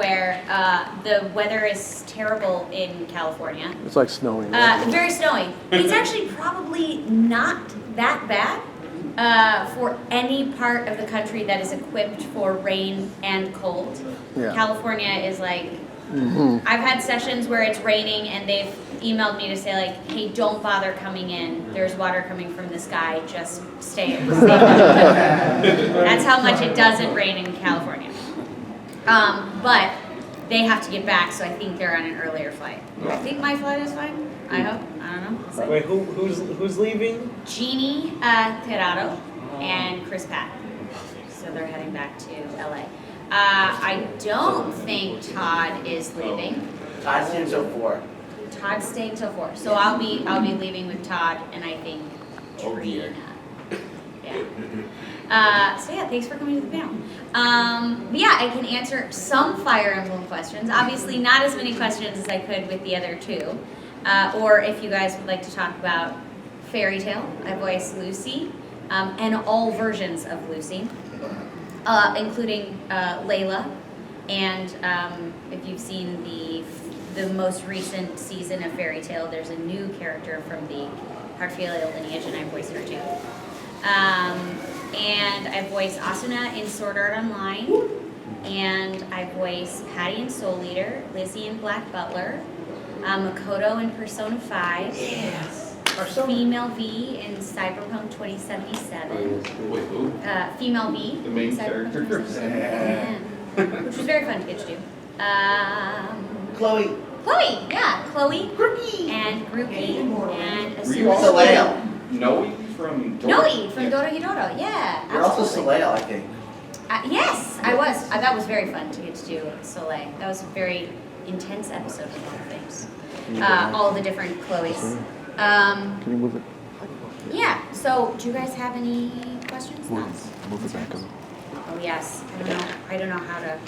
where the weather is terrible in California. It's like snowing. Right? Very snowy. It's actually probably not that bad for any part of the country that is equipped for rain and cold. Yeah. California is like, I've had sessions where it's raining and they've emailed me to say like, hey, don't bother coming in. There's water coming from the sky. Just stay. That's how much it doesn't rain in California. But they have to get back, so I think they're on an earlier flight. I think my flight is fine. I hope. I don't know. So Wait, who's leaving? Jeannie Tirado and Chris Pat. So they're heading back to LA. I don't think Todd is leaving. Todd's staying till 4. Todd's staying till 4. So I'll be leaving with Todd and I think Trina. Yeah. So yeah, thanks for coming to the panel. But yeah, I can answer some Fire Emblem questions. Obviously not as many questions as I could with the other two. Or if you guys would like to talk about Fairy Tale, I voice Lucy, and all versions of Lucy, including Layla. And if you've seen the most recent season of Fairy Tale, there's a new character from the Hartfield lineage, and I voice her too. And I voice Asuna in Sword Art Online, and I voice Patty in Soul Eater, Lizzie in Black Butler, Makoto in Persona 5, Yes. Female V in Cyberpunk 2077. Wait, who? Female V. The main in Cyberpunk character? 2077. Yeah. Which was very fun to get to do. Chloe. Chloe, yeah, Chloe. Groupie. And Groupie. And Were you Asuna. also Soleil. Noe from Dora? Noe from Dorohedoro, yeah. You're also absolutely. Soleil, I think. Yes, I was. That was very fun to get to do Soleil. That was a very intense episode of all things. All the different Chloes. Can you move it? Yeah, so do you guys have any questions? Thoughts? Move it back up. Oh, yes. I don't know how to,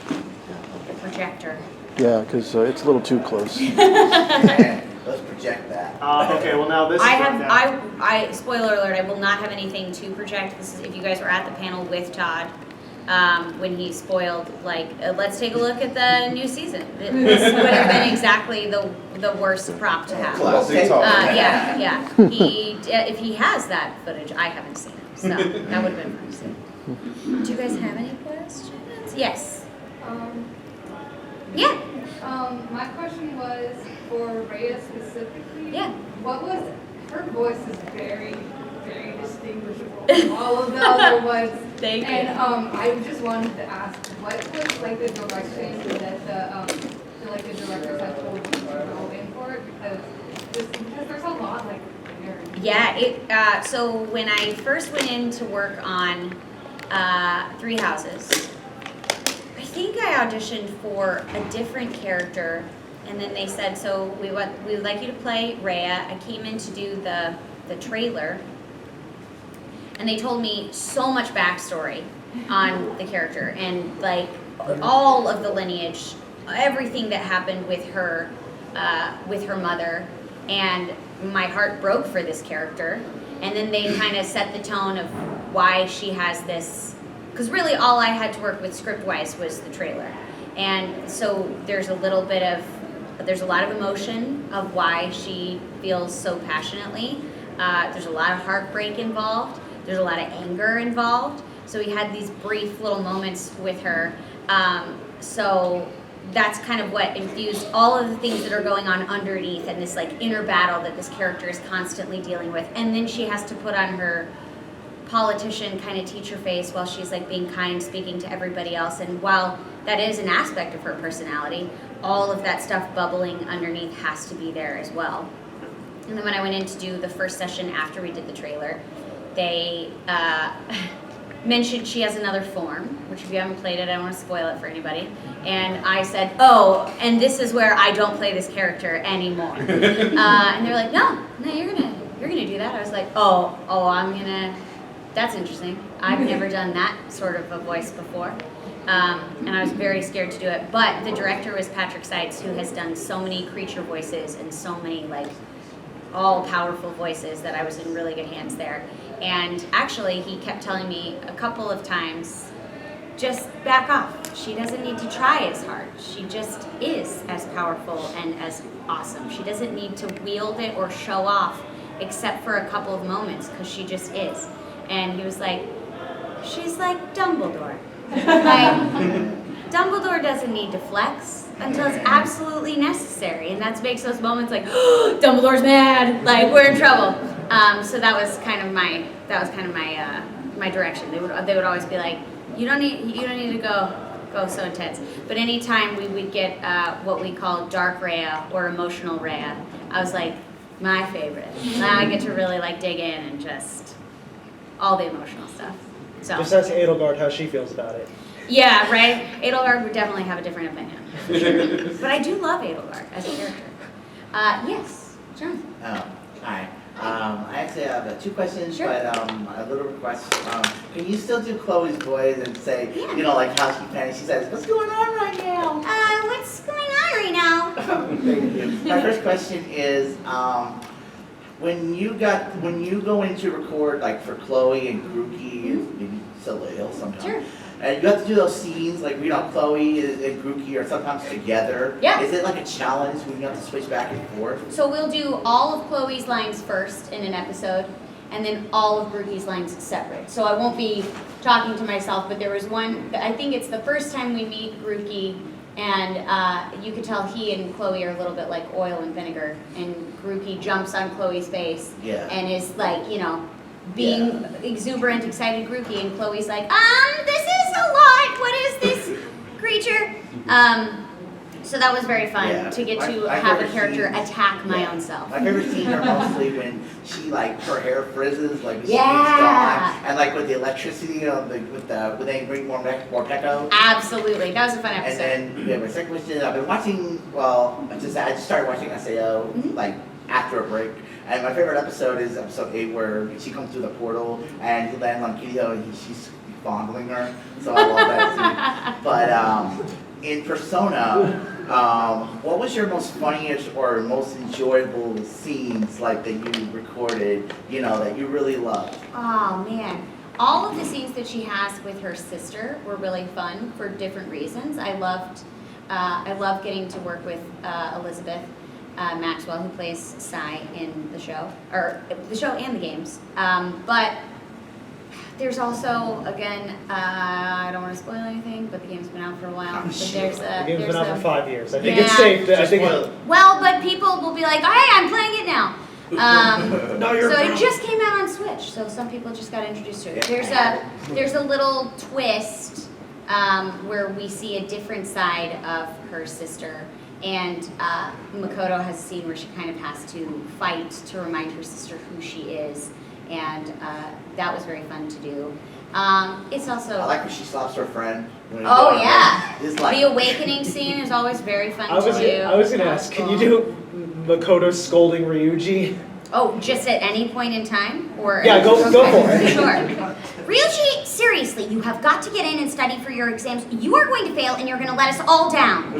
the projector. Yeah, because it's a little too close. Yeah, let's project that. Okay, well now this is I spoiler alert, I will not have anything to project. This is, if you guys were at the panel with Todd, when he spoiled, like, let's take a look at the new season. This would have been exactly the worst prop to have. Classic Todd. Yeah. If he has that footage, I haven't seen it, so that would have been fun to see. Do you guys have any questions? Yes. Yeah. My question was for Rhea specifically. Yeah. What was her voice is very, very distinguishable from all of the other ones. Thank you. And I just wanted to ask, what was like the direction that the directors had told you to go in for it? Because there's a lot like there. Yeah. So when I first went in to work on Three Houses, I think I auditioned for a different character, and then they said, so we would like you to play Rhea. I came in to do the trailer, and they told me so much backstory on the character, and like all of the lineage, everything that happened with her mother, and my heart broke for this character. And then they kind of set the tone of why she has this, because really all I had to work with script-wise was the trailer. And so there's a lot of emotion of why she feels so passionately. There's a lot of heartbreak involved. There's a lot of anger involved. So we had these brief little moments with her. So that's kind of what infused all of the things that are going on underneath and this like inner battle that this character is constantly dealing with. And then she has to put on her politician kind of teacher face while she's like being kind, speaking to everybody else. And while that is an aspect of her personality, all of that stuff bubbling underneath has to be there as well. And then when I went in to do the first session after we did the trailer, they mentioned she has another form, which if you haven't played it, I don't want to spoil it for anybody. And I said, oh, and this is where I don't play this character anymore. And they're like, no, you're gonna do that. I was like, that's interesting. I've never done that sort of a voice before. And I was very scared to do it. But the director was Patrick Seitz, who has done so many creature voices and so many like all powerful voices that I was in really good hands there. And actually, he kept telling me a couple of times, just back off. She doesn't need to try as hard. She just is as powerful and as awesome. She doesn't need to wield it or show off except for a couple of moments because she just is. And he was like, she's like Dumbledore. Like, Dumbledore doesn't need to flex until it's absolutely necessary. And that makes those moments like, oh, Dumbledore's mad, like we're in trouble. So that was kind of my my direction. They would always be like, you don't need to go so intense. But anytime we would get what we call dark Rhea or emotional Rhea, I was like, my favorite. Now I get to really like dig in and just all the emotional stuff. So Just ask Edelgard how she feels about it. yeah, right. Edelgard would definitely have a different opinion, for sure. But I do love Edelgard as a character. Yes, sure. Oh, hi. I actually have 2 questions, Sure. but a little request. Can you still do Chloe's voice and say, Yeah. you know, like how she kind of, she says, what's going on right now? What's going on right now? Thank you. My first question is, when you go in to record, like for Chloe and Grookey and maybe Soleil sometimes. Sure. And you have to do those scenes, like, you know, Chloe and Grookey are sometimes together. Yeah. Is it like a challenge when you have to switch back and forth? So we'll do all of Chloe's lines first in an episode, and then all of Grookey's lines separate. So I won't be talking to myself, but there was one, I think it's the first time we meet Grookey, and you could tell he and Chloe are a little bit like oil and vinegar, and Grookey jumps on Chloe's face Yeah. and is like, you know, being exuberant, excited Grookey, and Chloe's like, this is a lot, what is this creature? So that was very fun Yeah. to get to My have a favorite character scenes- attack my yeah. own self. My favorite scene are mostly when she, like, her hair frizzes, like when she Yeah. gets gone, and like with the electricity on when they bring more Pecco. Absolutely, that was a fun And episode. then my second question, I've been watching. Well, I just started watching SAO Mhm. like after a break, and my favorite episode is episode 8 where she comes through the portal and he lands on Kirito and she's fondling her. So I love that scene. But in Persona, what was your most funniest or most enjoyable scenes like that you recorded? You know that you really loved. Oh man, all of the scenes that she has with her sister were really fun for different reasons. I love getting to work with Elizabeth Maxwell, who plays Sai in the show, or the show and the games. But there's also, again, I don't want to spoil anything, but the game's been out for a while. But there's The game's been there's out for 5 years. I think Yeah. it's safe. I Just think spoil it. well, but people will be like, hey, I'm playing it now. No, you're So it wrong. just came out on Switch, so some people just got introduced to it. Yeah. There's a little twist where we see a different side of her sister, and Makoto has a scene where she kind of has to fight to remind her sister who she is, and that was very fun to do. It's also I like when she slaps her friend. When oh yeah, It's like the awakening scene is always very fun I was to do. I was gonna That was ask, can cool. you do Makoto scolding Ryuji? Oh, just at any point in time, or Yeah, go for it. Sure. Ryuji, seriously, you have got to get in and study for your exams. You are going to fail, and you're going to let us all down.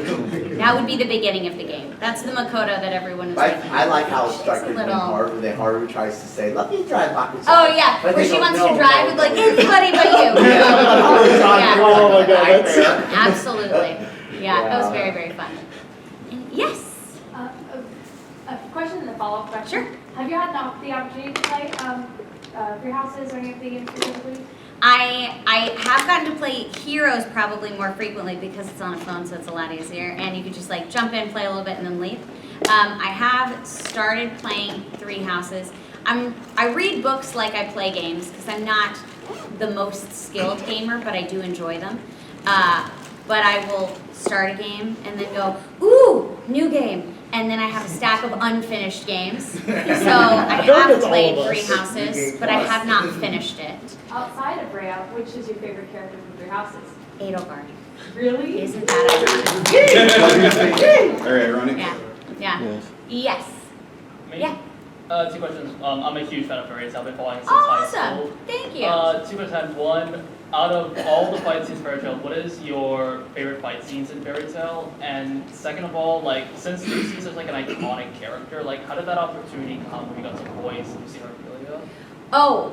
That would be the beginning of the game. That's the Makoto that everyone is like. I like how it's She's structured a when little- Haru tries to say, let me drive Bakusan. Oh yeah, But where they she go, wants "No, to drive no, with like no." anybody but you. Yeah, but Haru's on Yeah. the Oh my God, that's- nightmare. Absolutely. Yeah, that was Yeah. very, very fun. And yes. A question and a follow-up question. Sure. Have you had the opportunity to play Three Houses or any of the games specifically? I have gotten to play Heroes probably more frequently because it's on a phone, so it's a lot easier, and you could just like jump in, play a little bit, and then leave. I have started playing Three Houses. I read books like I play games because I'm not the most skilled gamer, but I do enjoy them. But I will start a game and then go, ooh, new game. And then I have a stack of unfinished games. So I feel like have that's all played of us. Three Houses, but I have not finished it. Outside of Rhea, which is your favorite character from Three Houses? Edelgard. Really? Isn't that Very ironic. Yeah. Yeah. Yes. Yes. Me? Yeah. 2 questions. I'm a huge fan of Fairy Tail. I've been following it since high school. Awesome. Thank you. 2 questions. One, out of all the fight scenes in Fairy Tail, what is your favorite fight scenes in Fairy Tail? And second of all, like, since Lucy is like an iconic character, like, how did that opportunity come when you got to voice Lucy Arpelia? Oh,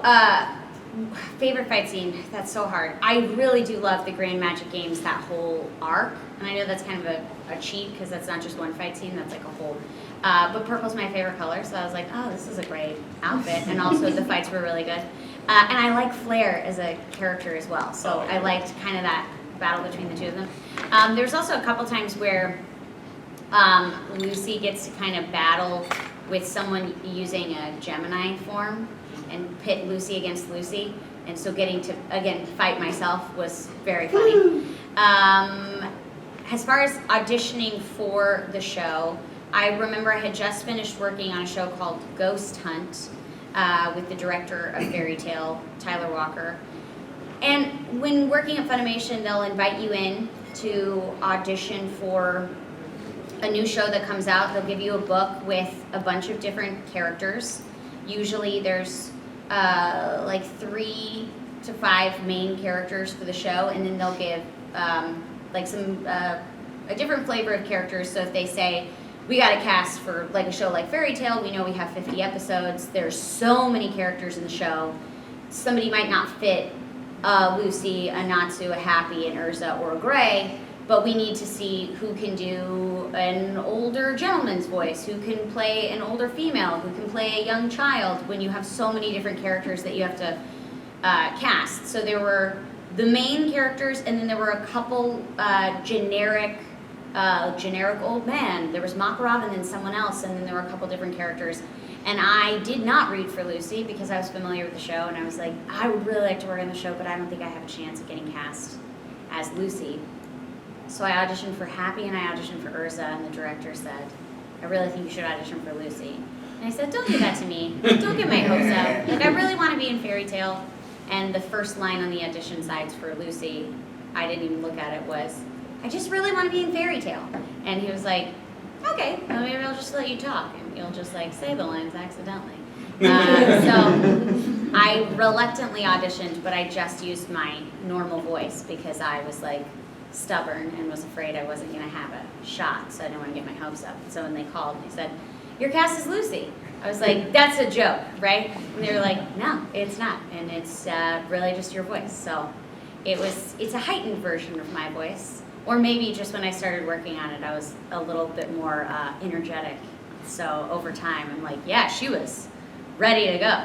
Favorite fight scene? That's so hard. I really do love the Grand Magic Games, that whole arc. And I know that's kind of a cheat because that's not just one fight scene, that's like a whole. But purple's my favorite color, so I was like, oh, this is a great outfit. And also the fights were really good. And I like Flair as a character as well, so I liked kind of that battle between the two of them. There's also a couple times where Lucy gets to kind of battle with someone using a Gemini form and pit Lucy against Lucy. And so getting to, again, fight myself was very funny. As far as auditioning for the show, I remember I had just finished working on a show called Ghost Hunt with the director of Fairy Tale, Tyler Walker. And when working at Funimation, they'll invite you in to audition for a new show that comes out. They'll give you a book with a bunch of different characters. Usually there's like 3 to 5 main characters for the show, and then they'll give like some a different flavor of characters. So if they say, we got a cast for like a show like Fairy Tale, we know we have 50 episodes, there's so many characters in the show, somebody might not fit Lucy, a Natsu, a Happy, an Urza, or a Gray, but we need to see who can do an older gentleman's voice, who can play an older female, who can play a young child, when you have so many different characters that you have to cast. So there were the main characters, and then there were a couple generic old man. There was Makarov and then someone else, and then there were a couple different characters. And I did not read for Lucy because I was familiar with the show, and I was like, I would really like to work on the show, but I don't think I have a chance of getting cast as Lucy. So I auditioned for Happy and I auditioned for Urza, and the director said, I really think you should audition for Lucy. And I said, don't do that to me. Don't get my hopes up. Like, I really want to be in Fairy Tale. And the first line on the audition sides for Lucy, I didn't even look at it, was, I just really want to be in Fairy Tale. And he was like, okay, well, maybe I'll just let you talk, and you'll just like say the lines accidentally. So I reluctantly auditioned, but I just used my normal voice because I was like stubborn and was afraid I wasn't going to have a shot, so I didn't want to get my hopes up. So when they called and they said, your cast is Lucy, I was like, that's a joke, right? And they were like, no, it's not, and it's really just your voice. So it's a heightened version of my voice. Or maybe just when I started working on it, I was a little bit more energetic. So over time, I'm like, yeah, she was ready to go.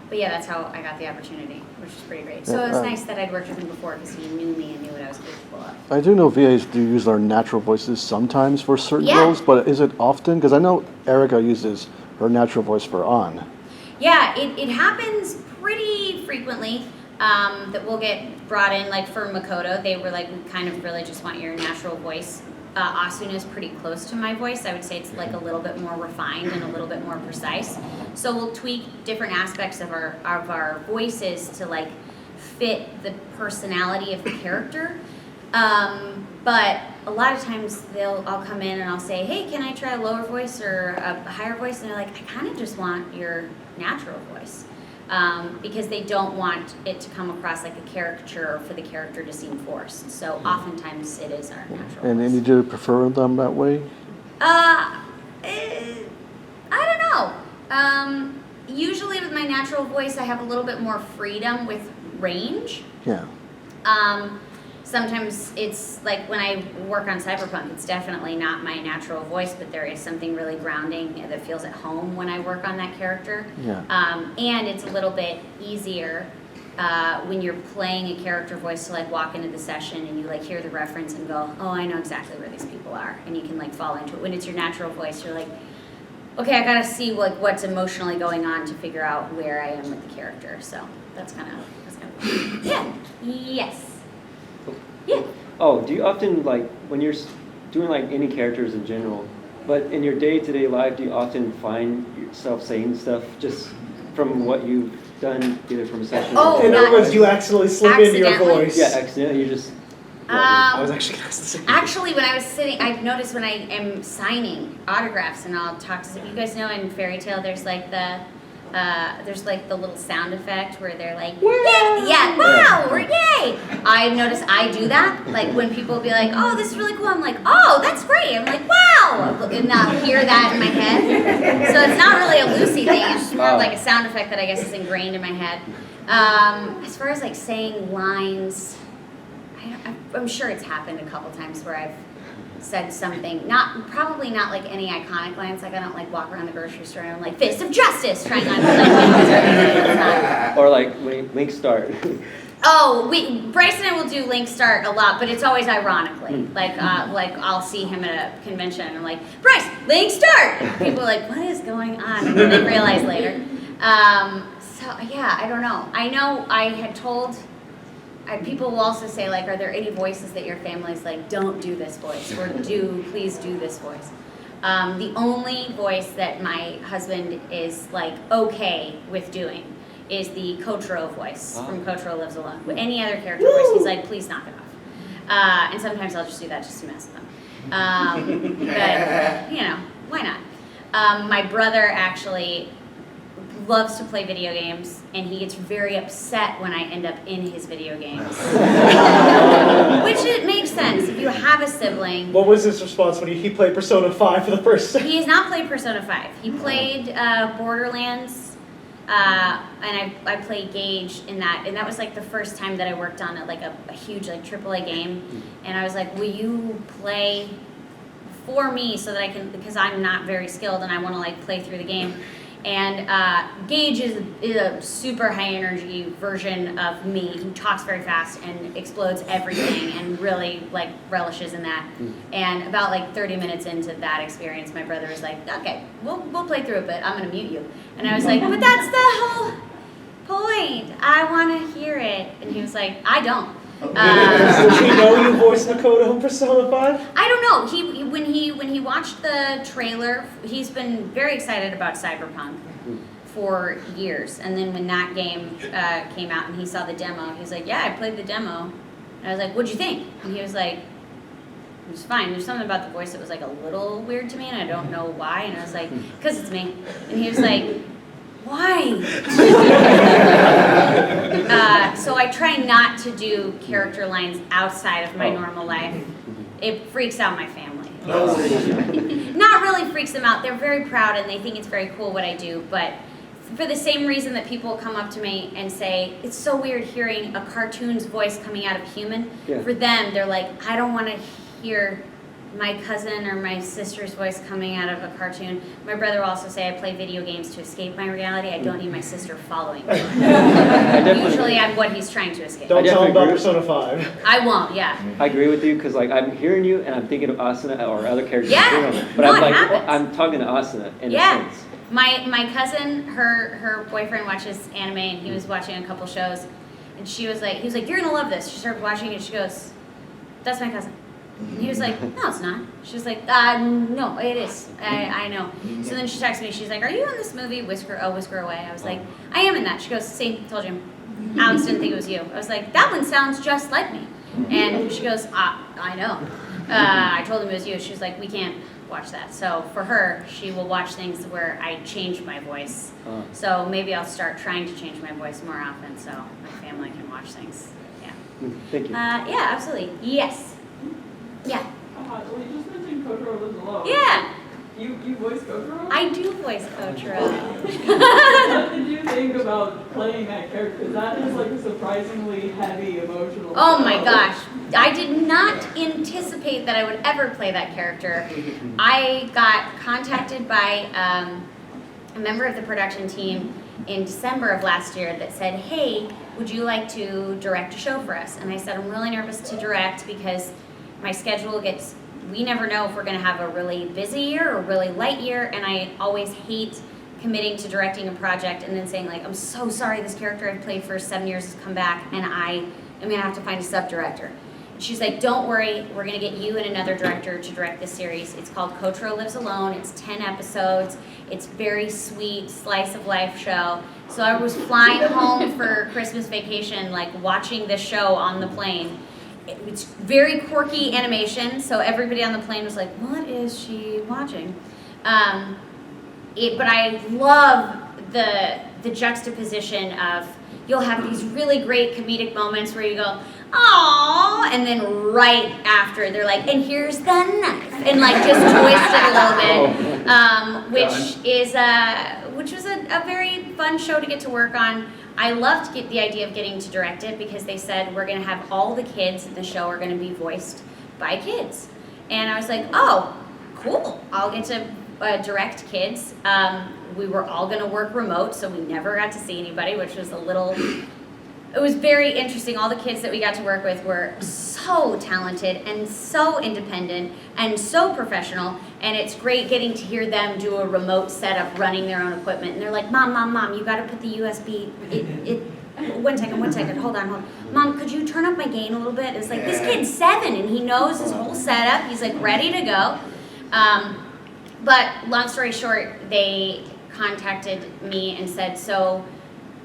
But yeah, that's how I got the opportunity, which is pretty great. So it was nice that I'd worked with him before because he knew me and knew what I was capable of. I do know VAs do use their natural voices sometimes for certain Yeah. roles, but is it often? Because I know Erica uses her natural voice for An. Yeah, it happens pretty frequently. That we'll get brought in, like for Makoto, they were like, we kind of really just want your natural voice. Asuna is pretty close to my voice. I would say it's like a little bit more refined and a little bit more precise. So we'll tweak different aspects of our voices to like fit the personality of the character. But a lot of times I'll come in and I'll say, hey, can I try a lower voice or a higher voice? And they're like, I kind of just want your natural voice. Because they don't want it to come across like a caricature or for the character to seem forced. So oftentimes it is our natural And voice. you do prefer them that way? I don't know. Usually with my natural voice, I have a little bit more freedom with range. Yeah. Sometimes it's like when I work on Cyberpunk, it's definitely not my natural voice, but there is something really grounding that feels at home when I work on that character. Yeah. And it's a little bit easier when you're playing a character voice to like walk into the session and you like hear the reference and go, oh, I know exactly where these people are, and you can like fall into it. When it's your natural voice, you're like, okay, I gotta see like what's emotionally going on to figure out where I am with the character. So that's kind of fun. Yeah. Yes. Yeah. Oh, do you often, like, when you're doing, like, any characters in general, but in your day-to-day life, do you often find yourself saying stuff just from what you've done, either from a session Oh, or... In other words, you accidentally slip into your Accidentally? voice. Yeah, accidentally, you just... I was actually going to say. Actually, when I was sitting, I've noticed when I am signing autographs and I'll talk to you guys know in Fairy Tale, there's like the there's like the little sound effect where they're like, yeah, wow, or yay. I've noticed I do that. Like when people be like, oh, this is really cool. I'm like, oh, that's great. I'm like, wow. And I'll hear that in my head. So it's not really a Lucy thing. It's just more like a sound effect that I guess is ingrained in my head. As far as like saying lines, I'm sure it's happened a couple times where I've said something, probably not like any iconic lines, like I don't like walk around the grocery store and I'm like, fist of justice, trying not to like, Or like Link Start. oh, Bryce and I will do Link Start a lot, but it's always ironically. Like I'll see him at a convention and I'm like, Bryce, Link Start! And people are like, what is going on? And then they realize later. So yeah, I don't know. I know I had told, people will also say like, are there any voices that your family's like, don't do this voice, or please do this voice. The only voice that my husband is like okay with doing is the Kotaro voice from Kotaro Lives Alone. With any other character voice, he's like, please knock it off. And sometimes I'll just do that just to mess with them. But, you know, why not? My brother actually loves to play video games, and he gets very upset when I end up in his video games. Which it makes sense if you have a sibling. What was his response when he played Persona 5 for the first time? He has not played Persona 5. He played Borderlands, and I played Gage in that, and that was like the first time that I worked on like a huge like AAA game, and I was like, will you play for me so that I can, because I'm not very skilled and I want to like play through the game. And Gage is a super high energy version of me who talks very fast and explodes everything and really like relishes in that. And about like 30 minutes into that experience, my brother was like, okay, we'll play through it, but I'm gonna mute you. And I was like, but that's the whole point. I want to hear it. And he was like, I don't. Does he know you voiced Makoto in Persona 5? I don't know. When he watched the trailer, he's been very excited about Cyberpunk for years. And then when that game came out and he saw the demo, he was like, yeah, I played the demo. And I was like, what'd you think? And he was like, it was fine. There's something about the voice that was like a little weird to me, and I don't know why. And I was like, because it's me. And he was like, why? So I try not to do character lines outside of my normal life. It freaks out my family. Not really freaks them out. They're very proud and they think it's very cool what I do, but for the same reason that people come up to me and say, it's so weird hearing a cartoon's voice coming out of human. Yeah. For them, they're like, I don't want to hear my cousin or my sister's voice coming out of a cartoon. My brother will also say I play video games to escape my reality. I don't need my sister following me. Usually I'm what he's trying to escape. Don't tell him about Persona 5. I won't, yeah. I agree with you because like I'm hearing you and I'm thinking of Asuna or other characters. Yeah, But no, I'm like, happens. I'm talking to Asuna in a sense. My cousin, her boyfriend watches anime and he was watching a couple shows and he was like, you're gonna love this. She started watching it and she goes, that's my cousin. And he was like, no, it's not. She was like, no, it is. I know. So then she texted me. She's like, are you in this movie, Whisker Away? I was like, I am in that. She goes, see, told you. Alex didn't think it was you. I was like, that one sounds just like me. And she goes, I know. I told him it was you. She was like, we can't watch that. So for her, she will watch things where I change my voice. So maybe I'll start trying to change my voice more often so my family can watch things. Yeah. Thank you. Yeah, absolutely. Yes. Yeah. Well, you just mentioned Kotaro Lives Alone. Yeah. You voice Kotaro? I do voice Kotaro. What did you think about playing that character? Because that is like a surprisingly heavy emotional. Oh my gosh. I did not anticipate that I would ever play that character. I got contacted by a member of the production team in December of last year that said, hey, would you like to direct a show for us? And I said, I'm really nervous to direct because my schedule gets, we never know if we're gonna have a really busy year or a really light year, and I always hate committing to directing a project and then saying like, I'm so sorry this character I've played for 7 years has come back and I am gonna have to find a sub-director. She's like, don't worry, we're gonna get you and another director to direct this series. It's called Kotaro Lives Alone, it's 10 episodes, it's very sweet, slice of life show. So I was flying home for Christmas vacation, like watching this show on the plane. It's very quirky animation, so everybody on the plane was like, what is she watching? But I love the juxtaposition of you'll have these really great comedic moments where you go, "Aww," and then right after they're like, "And here's the knife," and like just twist it a little bit, which was a very fun show to get to work on. I loved the idea of getting to direct it because they said we're going to have all the kids in the show are going to be voiced by kids, and I was like, "Oh, cool! I'll get to direct kids." We were all going to work remote, so we never got to see anybody, which was it was very interesting. All the kids that we got to work with were so talented and so independent and so professional, and it's great getting to hear them do a remote setup running their own equipment, and they're like, Mom, you gotta put the USB, one second, hold on. Mom, could you turn up my gain a little bit? It's like, this kid's 7 and he knows his whole setup, he's like ready to go. But long story short, they contacted me and said, so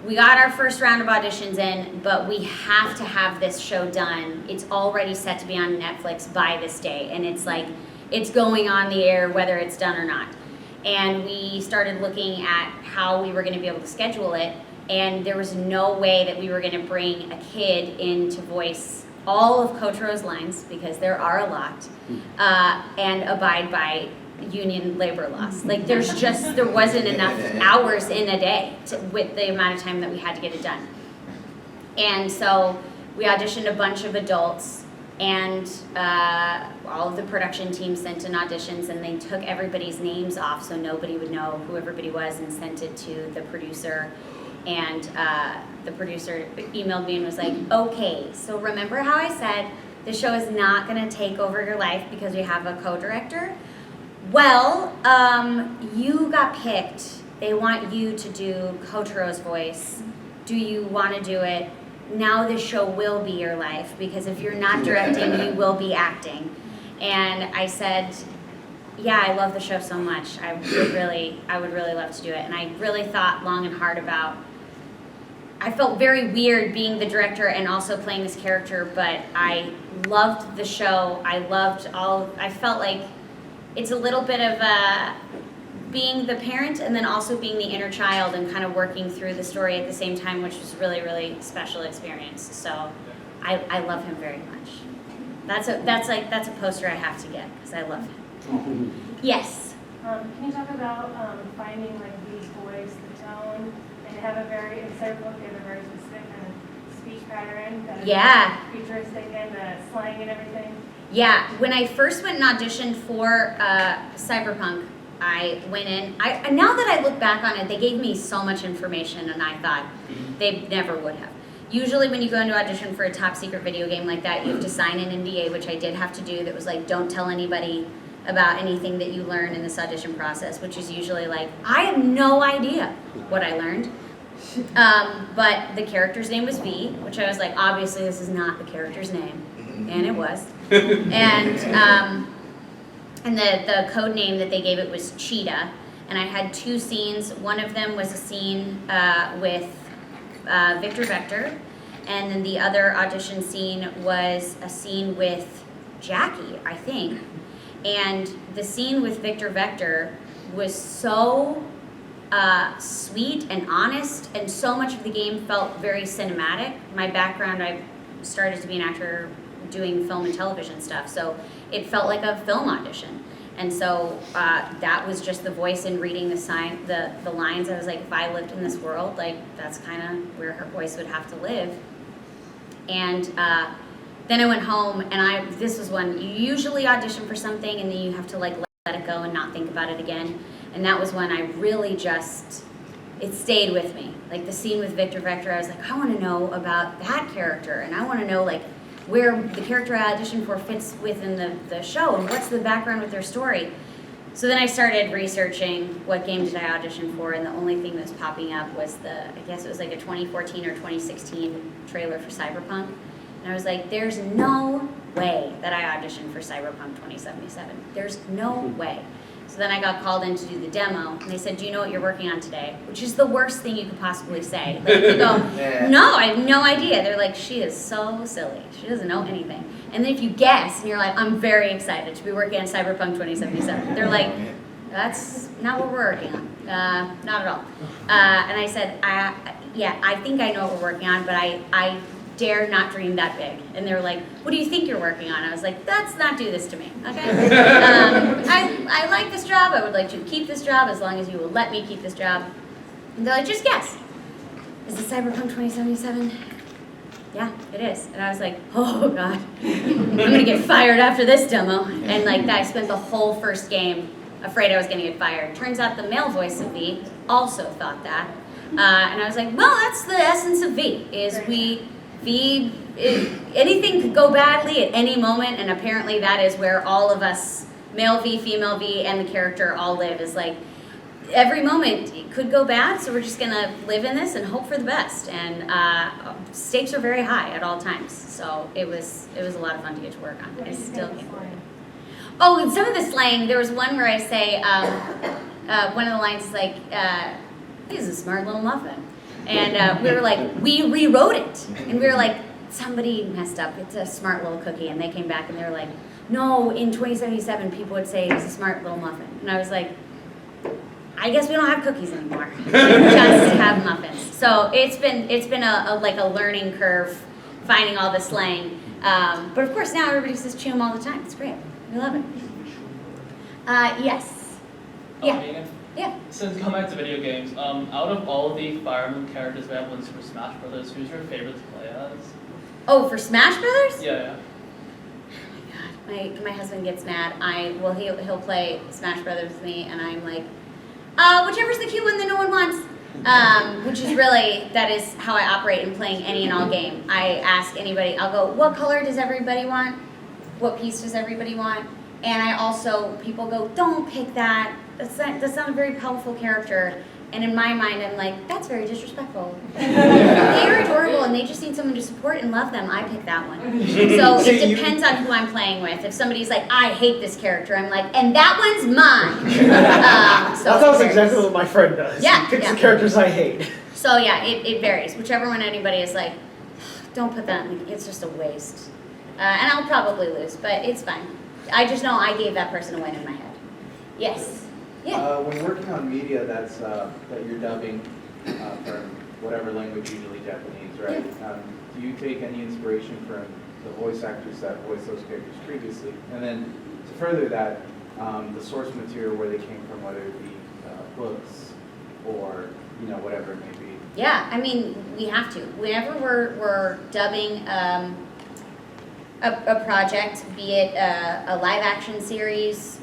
we got our first round of auditions in, but we have to have this show done. It's already set to be on Netflix by this day, and it's like, it's going on the air whether it's done or not. And we started looking at how we were gonna be able to schedule it, and there was no way that we were gonna bring a kid in to voice all of Kotaro's lines, because there are a lot, and abide by union labor laws. Like there wasn't enough hours in a day with the amount of time that we had to get it done. And so we auditioned a bunch of adults, and all of the production team sent in auditions, and they took everybody's names off so nobody would know who everybody was, and sent it to the producer. And the producer emailed me and was like, okay, so remember how I said the show is not gonna take over your life because we have a co-director? Well, you got picked. They want you to do Kotaro's voice. Do you want to do it? Now this show will be your life, because if you're not directing, you will be acting. And I said, yeah, I love the show so much. I would really love to do it. And I really thought long and hard about, I felt very weird being the director and also playing this character, but I loved the show. I felt like it's a little bit of being the parent and then also being the inner child and kind of working through the story at the same time, which was really, really special experience. So I love him very much. That's a poster I have to get because I love him. Yes. Can you talk about finding like the voice, the tone, and have a very, instead of book, they have a very specific kind of speech pattern that is futuristic and the slang and everything? Yeah, when I first went and auditioned for Cyberpunk, I went in, now that I look back on it, they gave me so much information and I thought they never would have. Usually when you go into audition for a top secret video game like that, you have to sign an NDA, which I did have to do, that was like, don't tell anybody about anything that you learn in this audition process, which is usually like, I have no idea what I learned. But the character's name was V, which I was like, obviously this is not the character's name. And it was. And the code name that they gave it was Cheetah. And I had 2 scenes. One of them was a scene with Victor Vector. And then the other audition scene was a scene with Jackie, I think. And the scene with Victor Vector was so sweet and honest, and so much of the game felt very cinematic. My background, I started to be an actor doing film and television stuff, so it felt like a film audition. And so that was just the voice and reading the lines. I was like, if I lived in this world, like that's kind of where her voice would have to live. And then I went home, and this was when you usually audition for something and then you have to like let it go and not think about it again. And that was when I really it stayed with me. Like the scene with Victor Vector, I was like, I want to know about that character, and I want to know like where the character I auditioned for fits within the show, and what's the background with their story. So then I started researching what game did I audition for, and the only thing that was popping up was I guess it was like a 2014 or 2016 trailer for Cyberpunk. And I was like, there's no way that I auditioned for Cyberpunk 2077. There's no way. So then I got called in to do the demo, and they said, do you know what you're working on today? Which is the worst thing you could possibly say. Like, you go, no, I have no idea. They're like, she is so silly. She doesn't know anything. And then if you guess, and you're like, I'm very excited to be working on Cyberpunk 2077. They're like, That's not what we're working on. Not at all. And I said, I think I know what we're working on, but I dare not dream that big. And they were like, what do you think you're working on? I was like, let's not do this to me, okay? I like this job. I would like to keep this job as long as you will let me keep this job. And they're like, just guess. Is it Cyberpunk 2077? Yeah, it is. And I was like, oh God, I'm gonna get fired after this demo. And like I spent the whole first game afraid I was gonna get fired. Turns out the male voice of V also thought that. And I was like, well, that's the essence of V, is anything could go badly at any moment, and apparently that is where all of us, male V, female V, and the character all live, is like, every moment it could go bad, so we're just gonna live in this and hope for the best. And stakes are very high at all times, so it was a lot of fun to get to work on. I still can't believe it. Oh, and some of the slang, there was one where I say, one of the lines is like, he's a smart little muffin. And we were like, we rewrote it. And we were like, somebody messed up. It's a smart little cookie. And they came back and they were like, no, in 2077, people would say he's a smart little muffin. And I was like, I guess we don't have cookies anymore. We just have muffins. So it's been a learning curve, finding all the slang. But of course now everybody says chum all the time. It's great. We love it. Yes. Yeah. Yeah. Since coming back to video games, out of all the Fire Emblem characters available in Super Smash Brothers, who's your favorite to play as? Oh, for Smash Brothers? Yeah. Oh my God, my husband gets mad. He'll play Smash Brothers with me, and I'm like, whichever's the cute one that no one wants. Which is really, that is how I operate in playing any and all game. I ask anybody, I'll go, what color does everybody want? What piece does everybody want? And I also, people go, don't pick that. That's not a very powerful character. And in my mind, I'm like, that's very disrespectful. They're adorable and they just need someone to support and love them. I pick that one. So it depends on who I'm playing with. If somebody's like, I hate this character, I'm like, and that one's mine. That's exactly what my friend does. Yeah, He picks the characters I hate. So yeah, it varies. Whichever one anybody is like, don't put that in, it's just a waste. And I'll probably lose, but it's fine. I just know I gave that person a win in my head. Yes. Yeah. When working on media that you're dubbing from whatever language, usually Japanese, right? Do you take any inspiration from the voice actors that voiced those characters previously? And then to further that, the source material where they came from, whether it be books or whatever it may be. Yeah, I mean, we have to. Whenever we're dubbing a project, be it a live action series,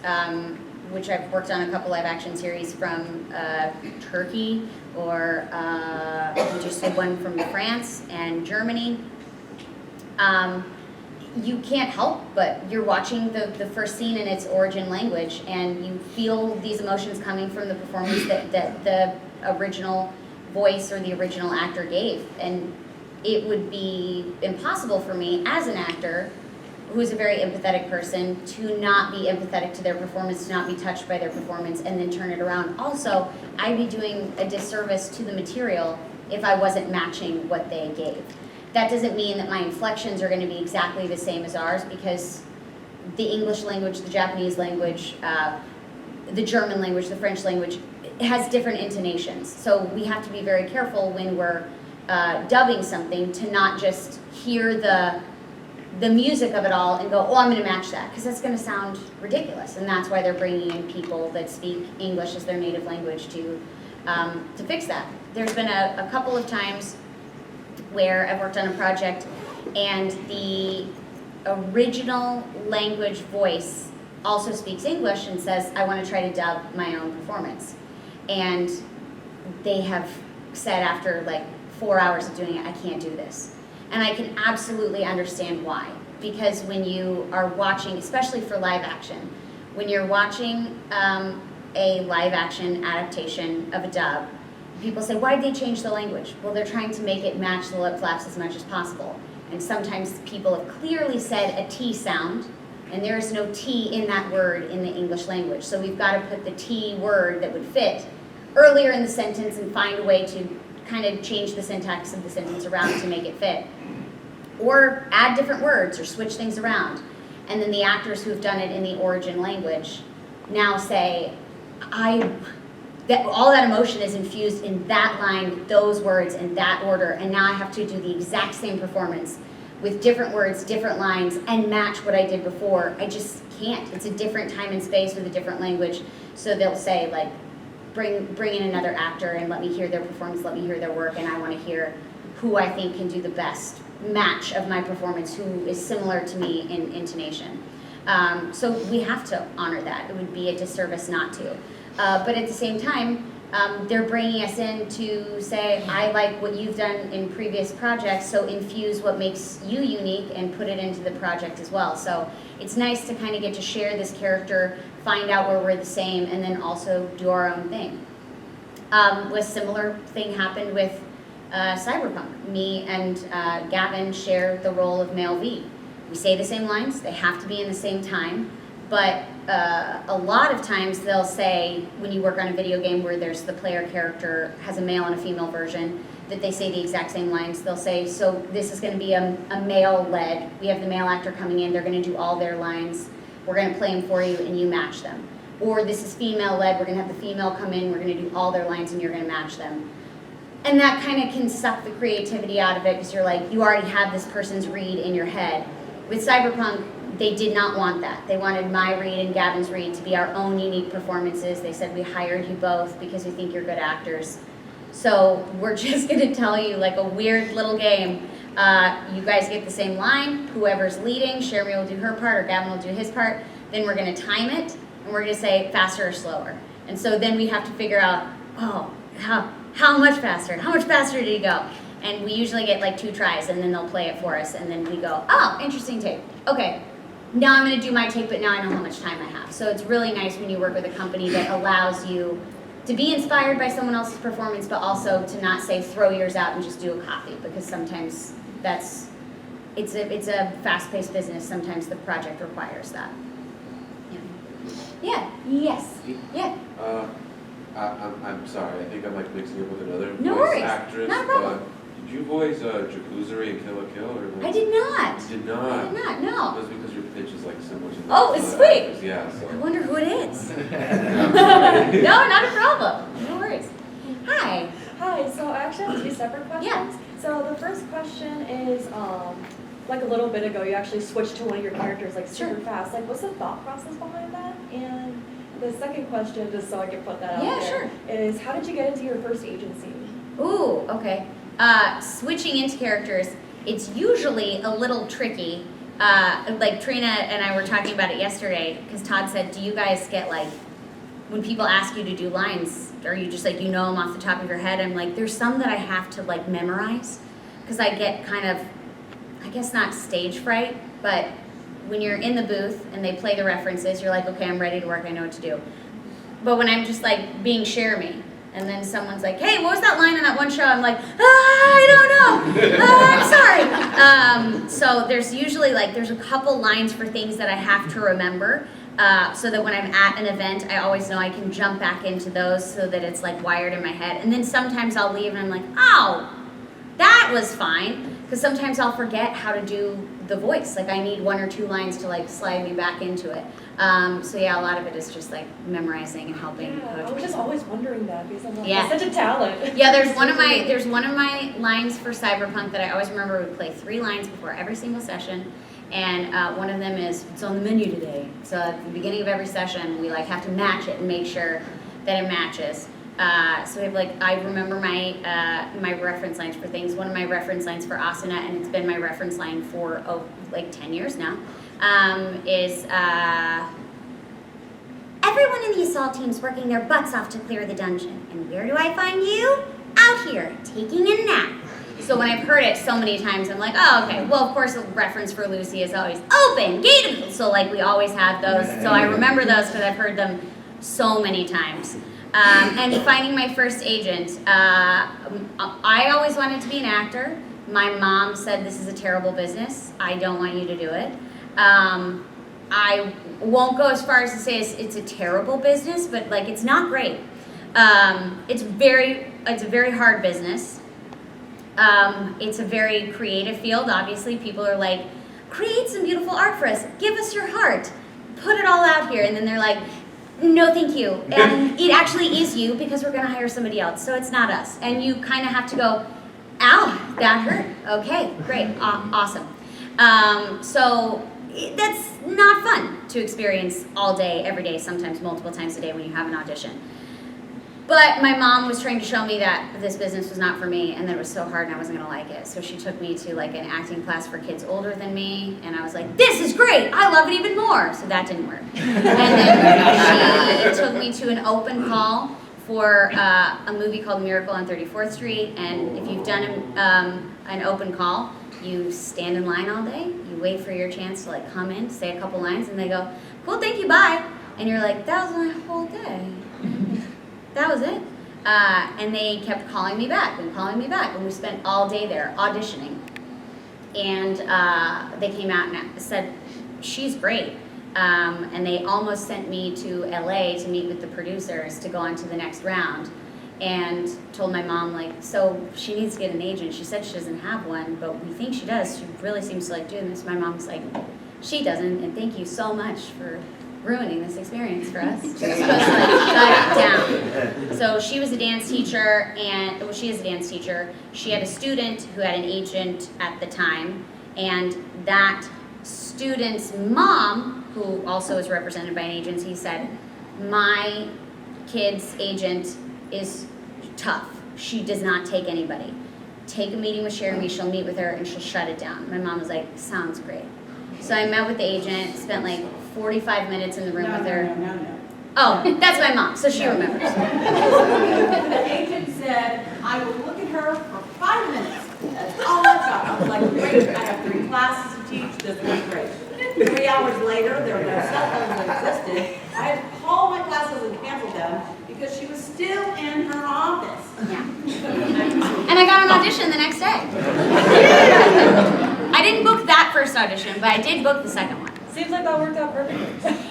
which I've worked on a couple live action series from Turkey, or we just did one from France and Germany. You can't help but you're watching the first scene in its origin language, and you feel these emotions coming from the performance that the original voice or the original actor gave. And it would be impossible for me as an actor, who's a very empathetic person, to not be empathetic to their performance, to not be touched by their performance, and then turn it around. Also, I'd be doing a disservice to the material if I wasn't matching what they gave. That doesn't mean that my inflections are going to be exactly the same as ours, because the English language, the Japanese language, the German language, the French language, has different intonations. So we have to be very careful when we're dubbing something to not just hear the music of it all and go, oh, I'm going to match that, because that's going to sound ridiculous. And that's why they're bringing in people that speak English as their native language to fix that. There's been a couple of times where I've worked on a project and the original language voice also speaks English and says, I want to try to dub my own performance. And they have said after like 4 hours of doing it, I can't do this. And I can absolutely understand why. Because when you are watching, especially for live action, when you're watching a live action adaptation of a dub, people say, why'd they change the language? Well, they're trying to make it match the lip flaps as much as possible. And sometimes people have clearly said a T sound, and there is no T in that word in the English language. So we've got to put the T word that would fit earlier in the sentence and find a way to kind of change the syntax of the sentence around to make it fit. Or add different words or switch things around. And then the actors who've done it in the origin language now say, all that emotion is infused in that line, those words, in that order, and now I have to do the exact same performance with different words, different lines, and match what I did before. I just can't. It's a different time and space with a different language. So they'll say, like, bring in another actor and let me hear their performance, let me hear their work, and I want to hear who I think can do the best match of my performance, who is similar to me in intonation. So we have to honor that. It would be a disservice not to. But at the same time, they're bringing us in to say, I like what you've done in previous projects, so infuse what makes you unique and put it into the project as well. So it's nice to kind of get to share this character, find out where we're the same, and then also do our own thing. A similar thing happened with Cyberpunk. Me and Gavin share the role of Male V. We say the same lines, they have to be in the same time, but a lot of times they'll say, when you work on a video game where there's the player character has a male and a female version, that they say the exact same lines. They'll say, so this is going to be a male-led. We have the male actor coming in, they're going to do all their lines. We're going to play them for you and you match them. Or this is female-led, we're going to have the female come in, we're going to do all their lines and you're going to match them. And that kind of can suck the creativity out of it because you're like, you already have this person's read in your head. With Cyberpunk, they did not want that. They wanted my read and Gavin's read to be our own unique performances. They said, we hired you both because we think you're good actors. So we're just gonna tell you like a weird little game. You guys get the same line, whoever's leading, Cherami will do her part or Gavin will do his part, then we're gonna time it and we're gonna say faster or slower. And so then we have to figure out, oh, how much faster? How much faster did he go? And we usually get like 2 tries and then they'll play it for us and then we go, oh, interesting take. Okay, now I'm gonna do my take, but now I know how much time I have. So it's really nice when you work with a company that allows you to be inspired by someone else's performance, but also to not say throw yours out and just do a copy, because sometimes it's a fast-paced business. Sometimes the project requires that. Yeah. Yes. Yeah. I'm sorry. I think I might mix you up with another No voice worries. actress. Not a problem. Did you voice Jacuzzi in Kill la Kill? Or like, I did not. You did not. I did not. No. That's because your pitch is like similar to Oh, it's sweet. actors. Yeah. So. I wonder who it is. No, not a problem. No worries. Hi. Hi, so I actually have 2 separate questions. Yeah. So the first question is, like a little bit ago, you actually switched to one of your characters like super fast. Like, what's the thought process behind that? And the second question, just so I can put that out there, is how did you get into your first agency? Ooh, okay. Switching into characters, it's usually a little tricky. Like Trina and I were talking about it yesterday, because Todd said, do you guys get like, when people ask you to do lines, or you just like, you know them off the top of your head? I'm like, there's some that I have to like memorize, because I get kind of, I guess not stage fright, but when you're in the booth and they play the references, you're like, okay, I'm ready to work, I know what to do. But when I'm just like being Cherami, and then someone's like, hey, what was that line in that one show? I'm like, I don't know. I'm sorry. So there's usually like, there's a couple lines for things that I have to remember, so that when I'm at an event, I always know I can jump back into those so that it's like wired in my head. And then sometimes I'll leave and I'm like, oh, that was fine. Because sometimes I'll forget how to do the voice. Like I need 1 or 2 lines to like slide me back into it. So yeah, a lot of it is just like memorizing and helping. Yeah, I was just always wondering that because I'm like, yeah. That's such a talent. Yeah, there's one of my lines for Cyberpunk that I always remember. We play 3 lines before every single session, and one of them is, it's on the menu today. So at the beginning of every session, we like have to match it and make sure that it matches. So we have like, I remember my reference lines for things. One of my reference lines for Asuna, and it's been my reference line for like 10 years now, is everyone in the assault team's working their butts off to clear the dungeon. And where do I find you? Out here, taking a nap. So when I've heard it so many times, I'm like, oh, okay. Well, of course, the reference for Lucy is always open, gate. So like we always have those. So I remember those because I've heard them so many times. And finding my first agent, I always wanted to be an actor. My mom said, this is a terrible business. I don't want you to do it. I won't go as far as to say it's a terrible business, but like it's not great. It's a very hard business. It's a very creative field. Obviously, people are like, create some beautiful art for us. Give us your heart. Put it all out here. And then they're like, no thank you. And it actually is you because we're gonna hire somebody else, so it's not us. And you kind of have to go, ow, that hurt. Okay, great, awesome. So that's not fun to experience all day, every day, sometimes multiple times a day when you have an audition. But my mom was trying to show me that this business was not for me and that it was so hard and I wasn't gonna like it. So she took me to like an acting class for kids older than me, and I was like, this is great, I love it even more. So that didn't work. And then she took me to an open call for a movie called Miracle on 34th Street. And if you've done an open call, you stand in line all day, you wait for your chance to like come in, say a couple lines, and they go, cool, thank you, bye. And you're like, that was my whole day. That was it. And they kept calling me back and calling me back, and we spent all day there auditioning. And they came out and said, she's great. And they almost sent me to LA to meet with the producers to go on to the next round. And told my mom, like, so she needs to get an agent. She said she doesn't have one, but we think she does. She really seems to like doing this. My mom's like, she doesn't, and thank you so much for ruining this experience for us. She's supposed to like shut it down. So she was a dance teacher, and well, she is a dance teacher. She had a student who had an agent at the time, and that student's mom, who also is represented by an agency, said, my kid's agent is tough. She does not take anybody. Take a meeting with Cherami, she'll meet with her and she'll shut it down. My mom was like, sounds great. So I met with the agent, spent like 45 minutes in the room with her. No. Oh, that's my mom, so she remembers. The agent said, I will look at her for 5 minutes. That's all I've got. I was like, great, I have 3 classes to teach, this is great. 3 hours later, there were no cell phones that existed. I had to call my classes and cancel them because she was still in her office. Yeah. And I got an audition the next day. I didn't book that first audition, but I did book the second one. Seems like that worked out perfectly.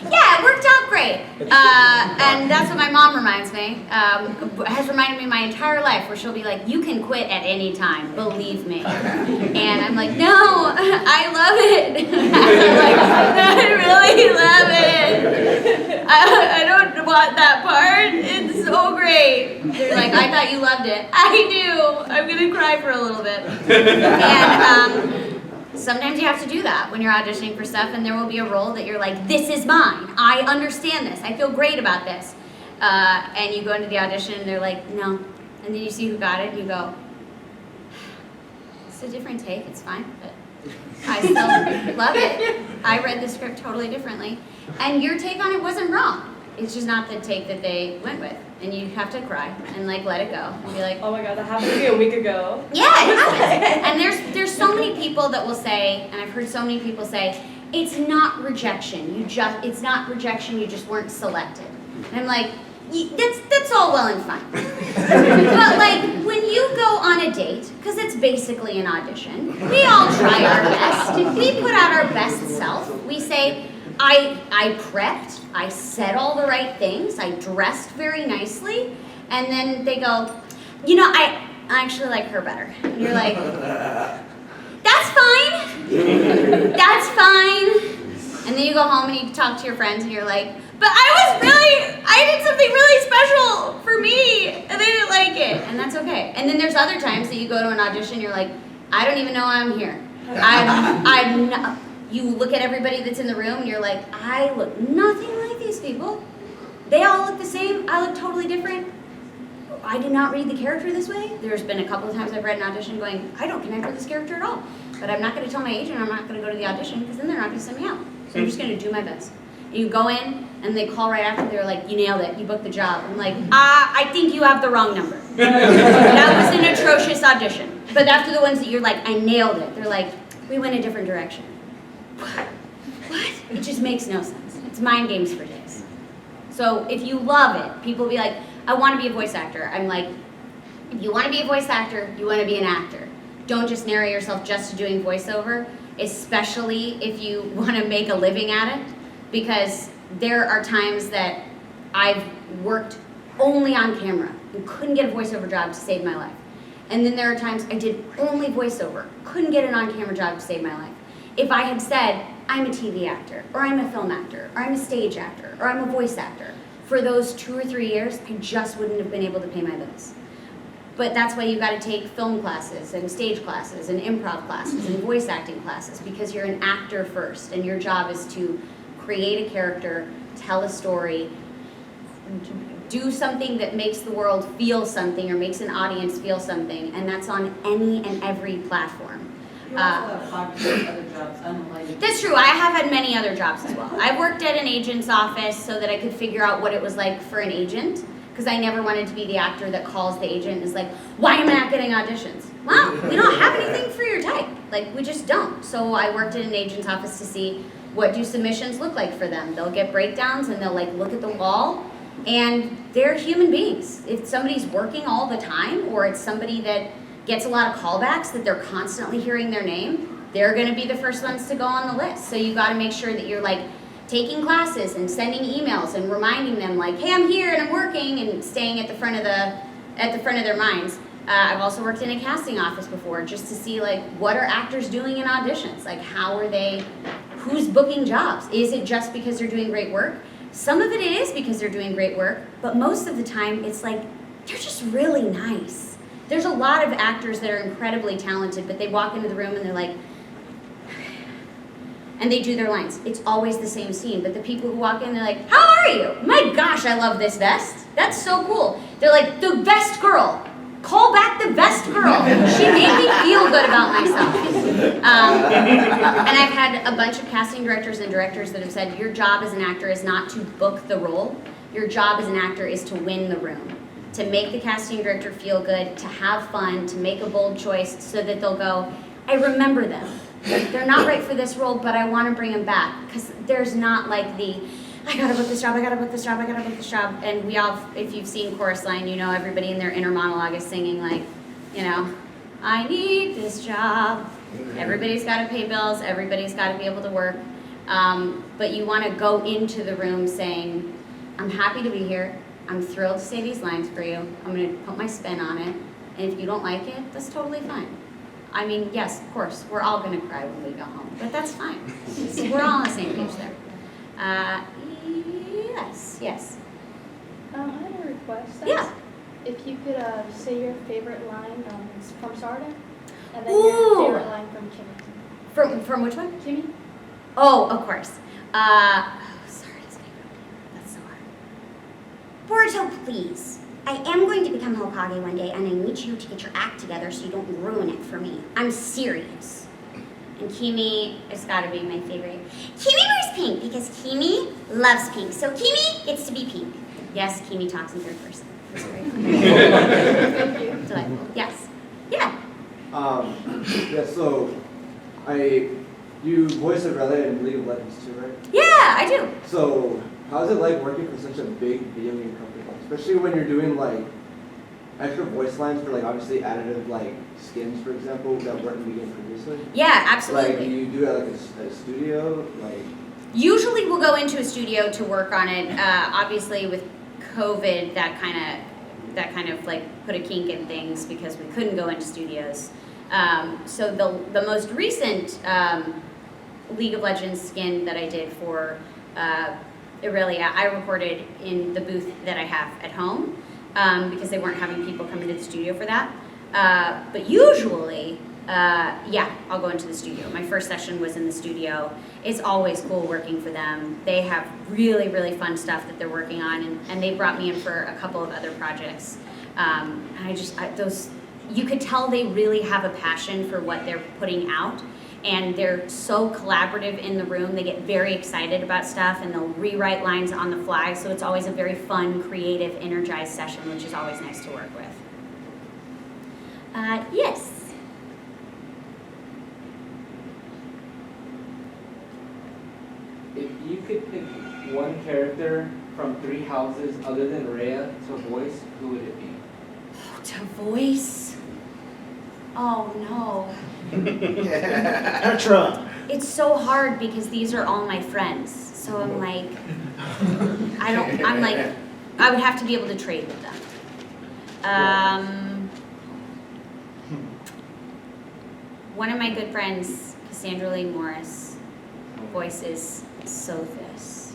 Yeah, it worked out great. And that's what my mom reminds me. Has reminded me my entire life, where she'll be like, you can quit at any time, believe me. And I'm like, no, I love it. I'm like, I really love it. I don't want that part. It's so great. They're like, I thought you loved it. I do. I'm gonna cry for a little bit. And sometimes you have to do that when you're auditioning for stuff, and there will be a role that you're like, this is mine. I understand this. I feel great about this. And you go into the audition and they're like, no. And then you see who got it and you go, it's a different take, it's fine, but I still love it. I read the script totally differently. And your take on it wasn't wrong. It's just not the take that they went with. And you have to cry and like let it go and be like, Oh my god, that happened to me a week ago. yeah, it happens. And there's so many people that will say, and I've heard so many people say, it's not rejection. It's not rejection. You just weren't selected. And I'm like, that's all well and fine. But like when you go on a date, because it's basically an audition, we all try our best. We put out our best self. We say, I prepped, I said all the right things, I dressed very nicely, and then they go, you know, I actually like her better. And you're like, that's fine, that's fine. And then you go home and you talk to your friends and you're like, but I did something really special for me, and they didn't like it, and that's okay. And then there's other times that you go to an audition and you're like, I don't even know why I'm here. I'm not. You look at everybody that's in the room and you're like, I look nothing like these people. They all look the same. I look totally different. I did not read the character this way. There's been a couple of times I've read an audition going, I don't connect with this character at all. But I'm not going to tell my agent I'm not going to go to the audition because then they're not going to send me out. So I'm just going to do my best. And you go in and they call right after. They're like, you nailed it. You booked the job. I'm like, I think you have the wrong number. That was an atrocious audition. But after the ones that you're like, I nailed it. They're like, we went a different direction. What? It just makes no sense. It's mind games for days. So if you love it, people will be like, I want to be a voice actor. I'm like, if you want to be a voice actor, you want to be an actor. Don't just narrow yourself just to doing voiceover, especially if you want to make a living at it, because there are times that I've worked only on camera and couldn't get a voiceover job to save my life. And then there are times I did only voiceover, couldn't get an on-camera job to save my life. If I had said, I'm a TV actor, or I'm a film actor, or I'm a stage actor, or I'm a voice actor, for those 2 or 3 years, I just wouldn't have been able to pay my bills. But that's why you got to take film classes and stage classes and improv classes and voice acting classes, because you're an actor first, and your job is to create a character, tell a story, do something that makes the world feel something or makes an audience feel something, and that's on any and every platform. You also have 5 other jobs unrelated. That's true. I have had many other jobs as well. I worked at an agent's office so that I could figure out what it was like for an agent, because I never wanted to be the actor that calls the agent and is like, why am I not getting auditions? Well, we don't have anything for your type. Like, we just don't. So I worked at an agent's office to see what do submissions look like for them. They'll get breakdowns and they'll like look at the wall, and they're human beings. If somebody's working all the time, or it's somebody that gets a lot of callbacks that they're constantly hearing their name, they're gonna be the first ones to go on the list. So you gotta make sure that you're like taking classes and sending emails and reminding them like, hey, I'm here and I'm working, and staying at the front of their minds. I've also worked in a casting office before, just to see like, what are actors doing in auditions? Like, how are they, who's booking jobs? Is it just because they're doing great work? Some of it is because they're doing great work, but most of the time it's like, they're just really nice. There's a lot of actors that are incredibly talented, but they walk into the room and they're like, and they do their lines. It's always the same scene, but the people who walk in, they're like, how are you? My gosh, I love this vest. That's so cool. They're like, the vest girl. Call back the vest girl. She made me feel good about myself. And I've had a bunch of casting directors and directors that have said, your job as an actor is not to book the role. Your job as an actor is to win the room, to make the casting director feel good, to have fun, to make a bold choice so that they'll go, I remember them. They're not right for this role, but I want to bring them back. Because there's not like the, I gotta book this job, I gotta book this job, I gotta book this job. And we all, if you've seen Chorus Line, you know everybody in their inner monologue is singing like, you know, I need this job. Everybody's gotta pay bills, everybody's gotta be able to work. But you wanna go into the room saying, I'm happy to be here. I'm thrilled to say these lines for you. I'm gonna put my spin on it. And if you don't like it, that's totally fine. I mean, yes, of course, we're all gonna cry when we go home, but that's fine. So we're all on the same page there. Yes. I had a request. Yeah. If you could say your favorite line from Sarda, and then Ooh. your favorite line from Kimmy. From which one? Kimmy? Oh, of course. Sorry, that's so hard. Boruto, please. I am going to become Hokage one day, and I need you to get your act together so you don't ruin it for me. I'm serious. And Kimi has got to be my favorite. Kimi wears pink because Kimi loves pink. So Kimi gets to be pink. Yes, Kimi talks in third person. That's great. Thank you. Delightful. Yes. Yeah. Yeah, so you voice Aurelia in League of Legends too, right? Yeah, I do. So how's it like working for such a big video game company? Especially when you're doing like extra voice lines for like obviously additive like skins, for example, that weren't in the game previously? Yeah, absolutely. Like, do you do it at like a studio? Like, usually we'll go into a studio to work on it. Obviously with COVID, that kind of like put a kink in things because we couldn't go into studios. So the most recent League of Legends skin that I did for Aurelia, I recorded in the booth that I have at home because they weren't having people come into the studio for that. But usually, yeah, I'll go into the studio. My first session was in the studio. It's always cool working for them. They have really, really fun stuff that they're working on, and they brought me in for a couple of other projects. You could tell they really have a passion for what they're putting out, and they're so collaborative in the room. They get very excited about stuff, and they'll rewrite lines on the fly, so it's always a very fun, creative, energized session, which is always nice to work with. Yes. If you could pick one character from 3 houses other than Rhea to voice, who would it be? To voice? Oh no. Petra. It's so hard because these are all my friends. So I'm like, I would have to be able to trade with them. One of my good friends, Cassandra Lee Morris, voices Sophis.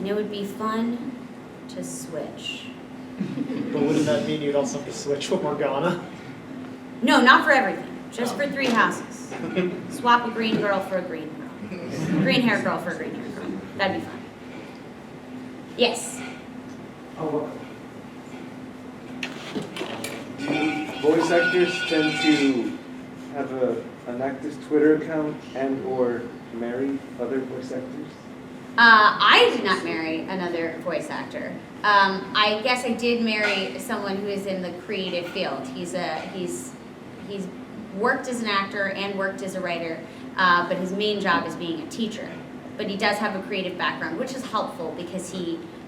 and it would be fun to switch. But wouldn't that mean you'd also have to switch with Morgana? No, not for everything, just for 3 houses. Swap a green girl for a green girl. Green hair girl for a green hair girl. That'd be fun. Yes. Do voice actors tend to have an active Twitter account and or marry other voice actors? I did not marry another voice actor. I guess I did marry someone who is in the creative field. He's worked as an actor and worked as a writer, but his main job is being a teacher. But he does have a creative background, which is helpful because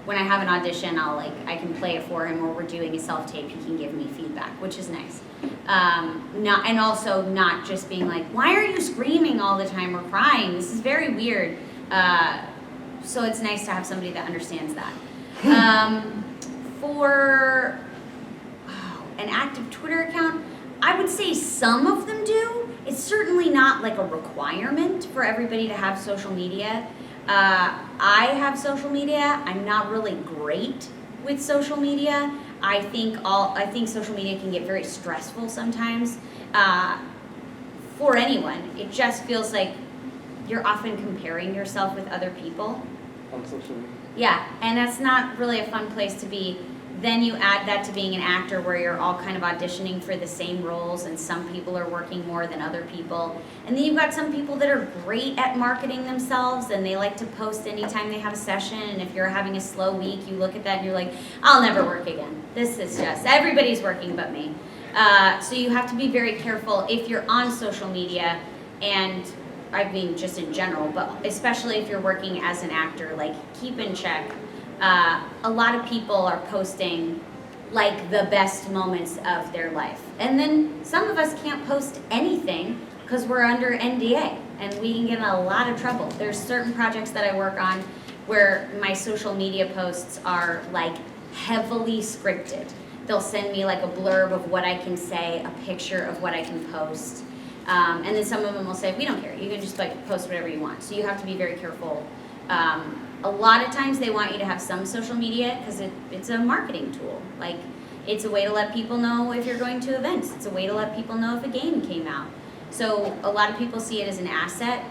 when I have an audition, I can play it for him, or we're doing a self-tape, he can give me feedback, which is nice. And also not just being like, why are you screaming all the time or crying? This is very weird. So it's nice to have somebody that understands that. For an active Twitter account, I would say some of them do. It's certainly not like a requirement for everybody to have social media. I have social media. I'm not really great with social media. I think social media can get very stressful sometimes for anyone. It just feels like you're often comparing yourself with other people. On social media? Yeah, and that's not really a fun place to be. Then you add that to being an actor where you're all kind of auditioning for the same roles, and some people are working more than other people. And then you've got some people that are great at marketing themselves, and they like to post anytime they have a session, and if you're having a slow week, you look at that and you're like, I'll never work again. This is just, everybody's working but me. So you have to be very careful if you're on social media, and I mean just in general, but especially if you're working as an actor, like keep in check. A lot of people are posting like the best moments of their life. And then some of us can't post anything because we're under NDA and we can get in a lot of trouble. There's certain projects that I work on where my social media posts are like heavily scripted. They'll send me like a blurb of what I can say, a picture of what I can post. And then some of them will say, we don't care, you can just like post whatever you want. So you have to be very careful. A lot of times they want you to have some social media because it's a marketing tool. Like it's a way to let people know if you're going to events. It's a way to let people know if a game came out. So a lot of people see it as an asset,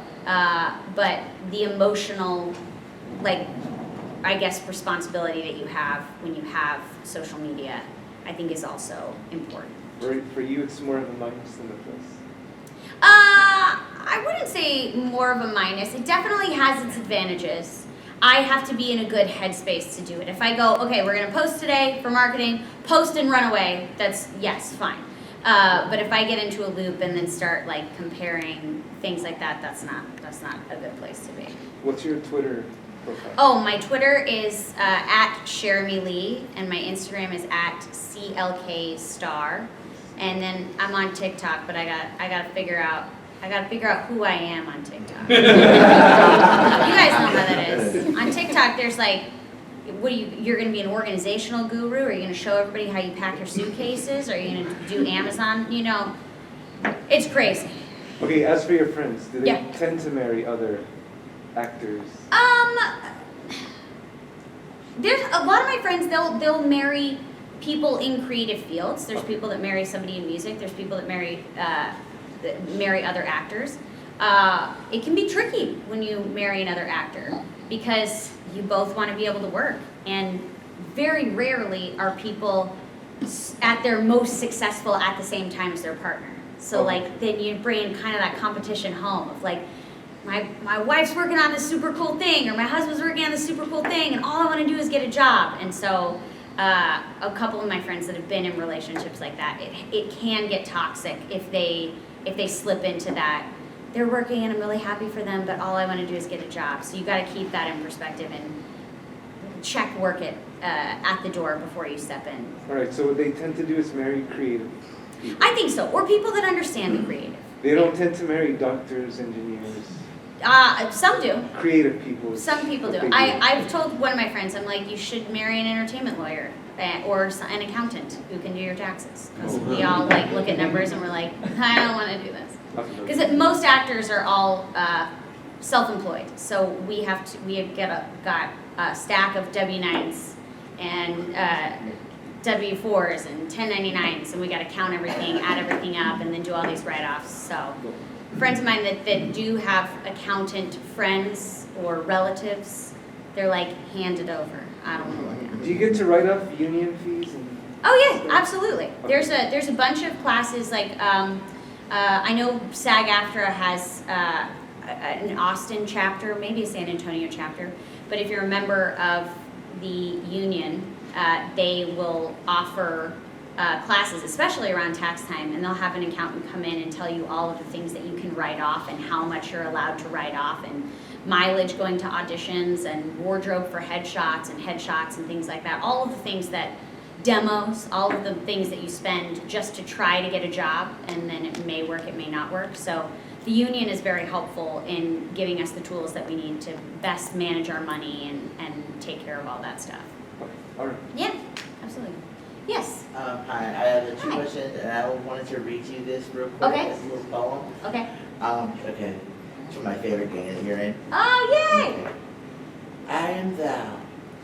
but the emotional, like, I guess, responsibility that you have when you have social media, I think is also important. For you, it's more of a minus than a plus? I wouldn't say more of a minus. It definitely has its advantages. I have to be in a good headspace to do it. If I go, okay, we're gonna post today for marketing, post and run away, that's, yes, fine. But if I get into a loop and then start like comparing things like that, that's not a good place to be. What's your Twitter profile? Oh, my Twitter is at Cherami Leigh, and my Instagram is at CLKstar. And then I'm on TikTok, but I gotta figure out who I am on TikTok. You guys know how that is. On TikTok, there's like, you're gonna be an organizational guru? Are you gonna show everybody how you pack your suitcases? Are you gonna do Amazon? You know, it's crazy. Okay, as for your friends, do they tend to marry other actors? There's a lot of my friends, they'll marry people in creative fields. There's people that marry somebody in music. There's people that marry other actors. It can be tricky when you marry another actor because you both want to be able to work, and very rarely are people at their most successful at the same time as their partner. So like then you bring kind of that competition home of like, my wife's working on this super cool thing, or my husband's working on this super cool thing, and all I want to do is get a job. And so a couple of my friends that have been in relationships like that, it can get toxic if they slip into that. They're working and I'm really happy for them, but all I want to do is get a job. So you got to keep that in perspective and check work it at the door before you step in. All right, so what they tend to do is marry creative people. I think so, or people that understand the creative. They don't tend to marry doctors, engineers. Some do. Creative people. Some people do. I've told one of my friends, I'm like, you should marry an entertainment lawyer or an accountant who can do your taxes. Because we all like look at numbers and we're like, I don't want to do this. Because most actors are all self-employed, so we have got a stack of W-9s and W-4s and 1099s, and we got to count everything, add everything up, and then do all these write-offs. So friends of mine that do have accountant friends or relatives, they're like, hand it over. I don't want to look at it. Do you get to write off union fees? Oh yeah, absolutely. There's a bunch of classes like I know SAG-AFTRA has an Austin chapter, maybe a San Antonio chapter, but if you're a member of the union, they will offer classes, especially around tax time, and they'll have an accountant come in and tell you all of the things that you can write off and how much you're allowed to write off, and mileage going to auditions and wardrobe for headshots and things like that. All of the things that demos, all of the things that you spend just to try to get a job, and then it may work, it may not work. So the union is very helpful in giving us the tools that we need to best manage our money and take care of all that stuff. All right. Yeah, absolutely. Yes. Hi, I have two questions, and I wanted to read you this real quick. Okay. This little poem. Okay. Okay. It's from my favorite game that you're in. Oh, yay! Okay. I am thou,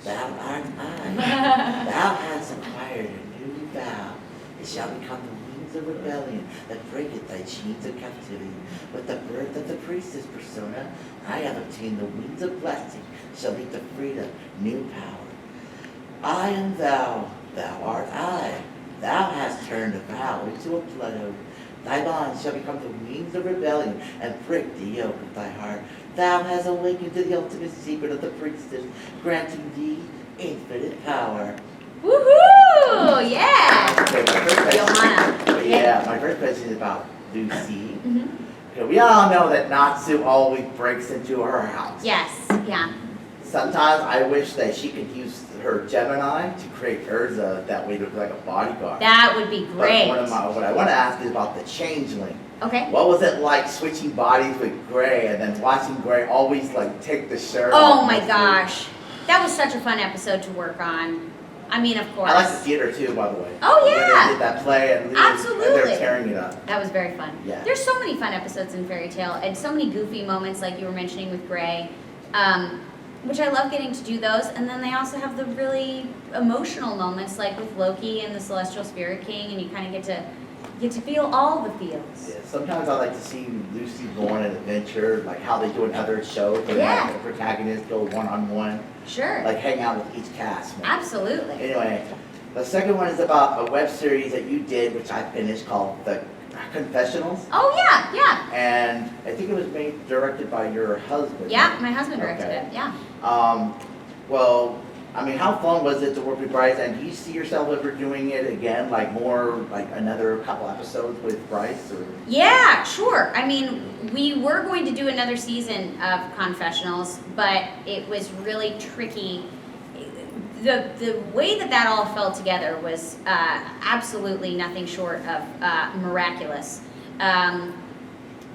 thou art I. Thou hast acquired a new vow. It shall become the wings of rebellion that breaketh thy chains of captivity. With the birth of the priestess persona, I have obtained the wings of blessing, shall lead to freedom, new power. I am thou, thou art I. Thou hast turned a vow into a blood oath. Thy bonds shall become the wings of rebellion and break the yoke of thy heart. Thou hast awakened to the ultimate secret of the priestess, granting thee infinite power. Woohoo! Yeah! Okay, my first question. Johanna. Yeah, my first question is about Lucy. Okay, we all know that Natsu always breaks into her house. Yes, yeah. Sometimes I wish that she could use her Gemini to create Urza, that way to look like a bodyguard. That would be great. But what I want to ask is about the changeling. Okay. What was it like switching bodies with Gray and then watching Gray always like take the shirt Oh off? my gosh. That was such a fun episode to work on. I mean, of course. I like the theater too, by the way. Oh, When yeah. they did that play and Absolutely. they're tearing it up. That was very fun. Yeah. There's so many fun episodes in Fairy Tale and so many goofy moments like you were mentioning with Gray, which I love getting to do those. And then they also have the really emotional moments like with Loki and the Celestial Spirit King, and you kind of get to feel all the feels. Yeah, sometimes I like to see Lucy go on an adventure, like how they do in other shows, where Yeah. they have the protagonists go one-on-one, Sure. like hang out with each cast. Man. Absolutely. Anyway, the second one is about a web series that you did, which I finished, called The Confessionals. Oh, yeah, yeah. And I think it was directed by your husband. Yeah, my husband directed Okay. it, yeah. Well, I mean, how fun was it to work with Bryce? And do you see yourself ever doing it again, like more, like another couple episodes with Bryce? Or? Yeah, sure. I mean, we were going to do another season of Confessionals, but it was really tricky. The way that all fell together was absolutely nothing short of miraculous.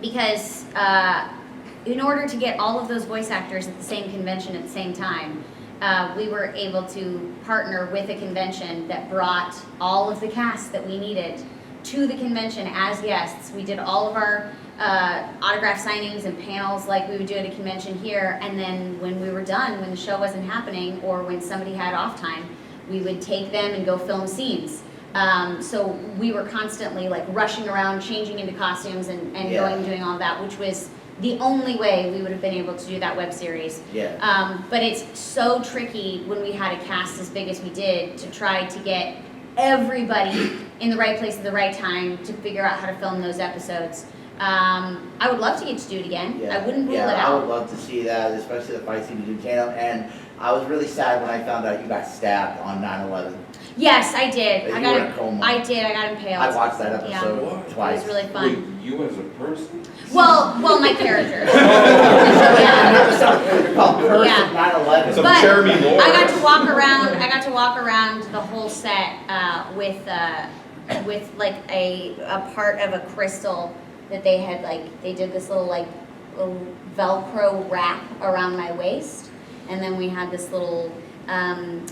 Because in order to get all of those voice actors at the same convention at the same time, we were able to partner with a convention that brought all of the cast that we needed to the convention as guests. We did all of our autograph signings and panels like we would do at a convention here, and then when we were done, when the show wasn't happening or when somebody had off time, we would take them and go film scenes. So we were constantly like rushing around, changing into costumes and Yeah. going and doing all that, which was the only way we would have been able to do that web series. Yeah. But it's so tricky when we had a cast as big as we did to try to get everybody in the right place at the right time to figure out how to film those episodes. I would love to get to do it again. Yeah. I wouldn't rule yeah, it out. I would love to see that, especially the fight scene with Ducano. And I was really sad when I found out you got stabbed on 9/11. Yes, I did. That I you got were in a coma. I did. I got impaled. I watched that episode Yeah. twice. It was really fun. Wait, you as a person? Well, my character. Called Curse Yeah. of 9/11. But I got to walk around. I got to walk around the whole set with like a part of a crystal that they had they did this little Velcro wrap around my waist, and then we had this little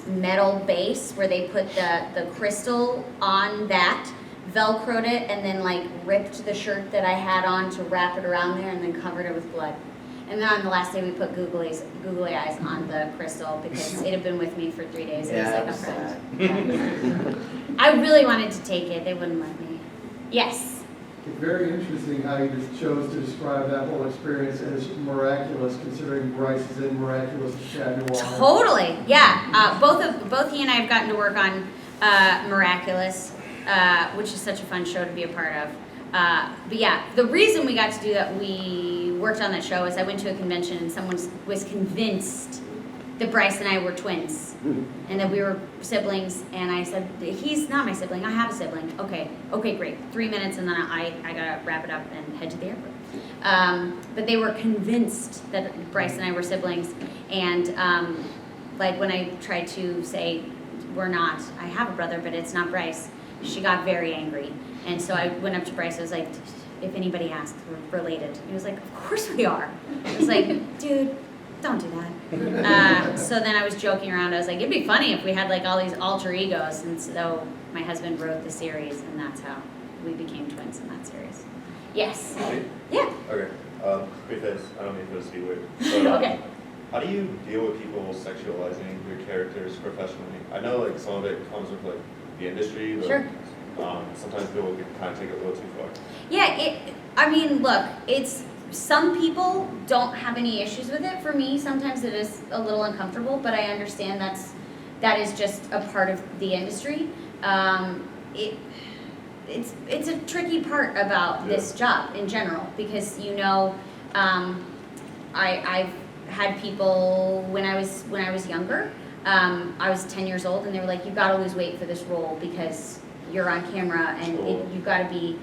metal base where they put the crystal on that, Velcroed it, and then ripped the shirt that I had on to wrap it around there, and then covered it with blood. And then on the last day, we put googly eyes on the crystal because it had been with me for 3 days. It was like a friend. Yeah. I really wanted to take it. They wouldn't let me. Yes. It's very interesting how you just chose to describe that whole experience as miraculous, considering Bryce is in Miraculous Chat Noir. Totally. Yeah. Both he and I have gotten to work on Miraculous, which is such a fun show to be a part of. But yeah, the reason we got to do that, we worked on that show, is I went to a convention and someone was convinced that Bryce and I were twins and that we were siblings. And I said, he's not my sibling, I have a sibling. Okay, great. 3 minutes and then I gotta wrap it up and head to the airport. But they were convinced that Bryce and I were siblings. And like when I tried to say, we're not, I have a brother, but it's not Bryce, she got very angry. And so I went up to Bryce, I was like, if anybody asks, we're related. He was like, of course we are. I was like, dude, don't do that. So then I was joking around, I was like, it'd be funny if we had like all these alter egos. And so my husband wrote the series, and that's how we became twins in that series. Yes? Yeah. Okay. Because I don't mean for this to be weird. But, Okay. How do you deal with people sexualizing your characters professionally? I know like some of it comes with like the industry, but Sure. Sometimes people can kind of take it a little too far. Yeah, I mean, look, some people don't have any issues with it. For me, sometimes it is a little uncomfortable, but I understand that is just a part of the industry. It's a tricky part about this job in general, because I've had people when I was younger. I was 10 years old, and they were like, "You've got to lose weight for this role because you're on camera, and you've got to be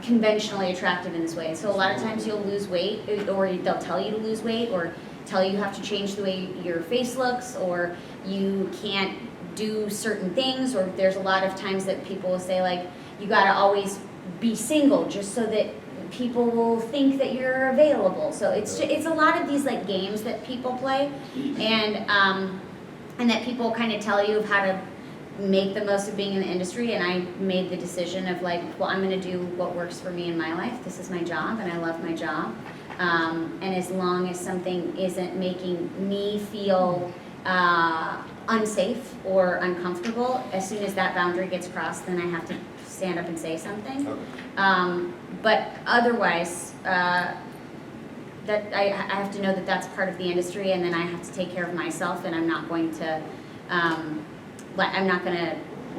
conventionally attractive in this way." So a lot of times you'll lose weight, or they'll tell you to lose weight, or tell you have to change the way your face looks, or you can't do certain things, or there's a lot of times that people will say like, you got to always be single just so that people will think that you're available. So it's a lot of these like games that people play, and that people kind of tell you of how to make the most of being in the industry. And I made the decision of like, well, I'm going to do what works for me in my life. This is my job, and I love my job. And as long as something isn't making me feel unsafe or uncomfortable, as soon as that boundary gets crossed, then I have to stand up and say something. But otherwise, that I have to know that that's part of the industry, and then I have to take care of myself, and I'm not going to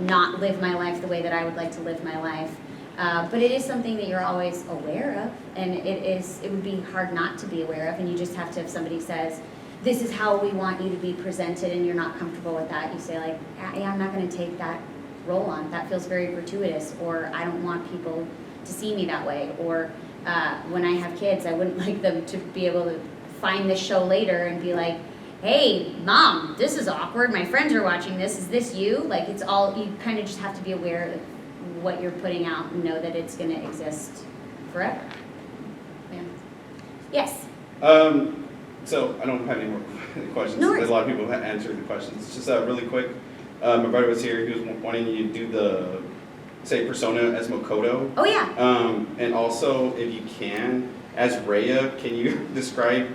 not live my life the way that I would like to live my life. But it is something that you're always aware of, and it would be hard not to be aware of, and you just have to, if somebody says, this is how we want you to be presented, and you're not comfortable with that, you say like, yeah, I'm not going to take that role on. That feels very gratuitous, or I don't want people to see me that way. Or when I have kids, I wouldn't like them to be able to find this show later and be like, hey, Mom, this is awkward. My friends are watching this. Is this you? Like, it's all, you kind of just have to be aware of what you're putting out and know that it's going to exist forever. Yeah. Yes? So I don't have any more questions. No There's a lot of people have answered the questions. Just really quick. My brother was here. He was wanting you to do the, say, persona as Makoto. Oh, yeah. And also, if you can, as Rhea, can you describe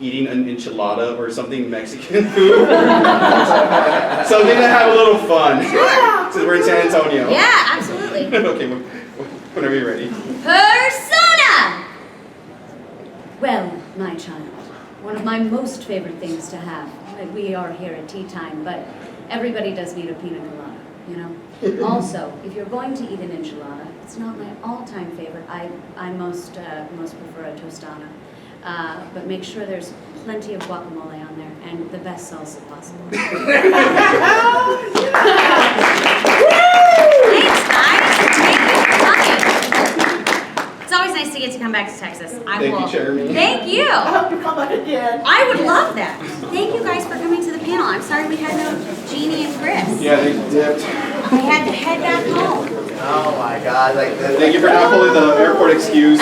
eating an enchilada or something Mexican food? Something to have a little fun. Sure. Since we're in San Antonio. Yeah, absolutely. Okay, whenever you're ready. Persona! Well, my child, one of my most favorite things to have. We are here at tea time, but everybody does need a pina colada, you know? Also, if you're going to eat an enchilada, it's not my all-time favorite. I most prefer a tostada. But make sure there's plenty of guacamole on there and the best salsa possible. Thanks, guys. Thank you for coming. It's always nice to get to come back to Texas. Thank you, Cherami. Thank you. I hope you come back again. I would love that. Thank you guys for coming to the panel. I'm sorry we had no Jeannie and Chris. Yeah, they dipped. I had to head back home. Oh my God! Like Thank you for not pulling the airport excuse.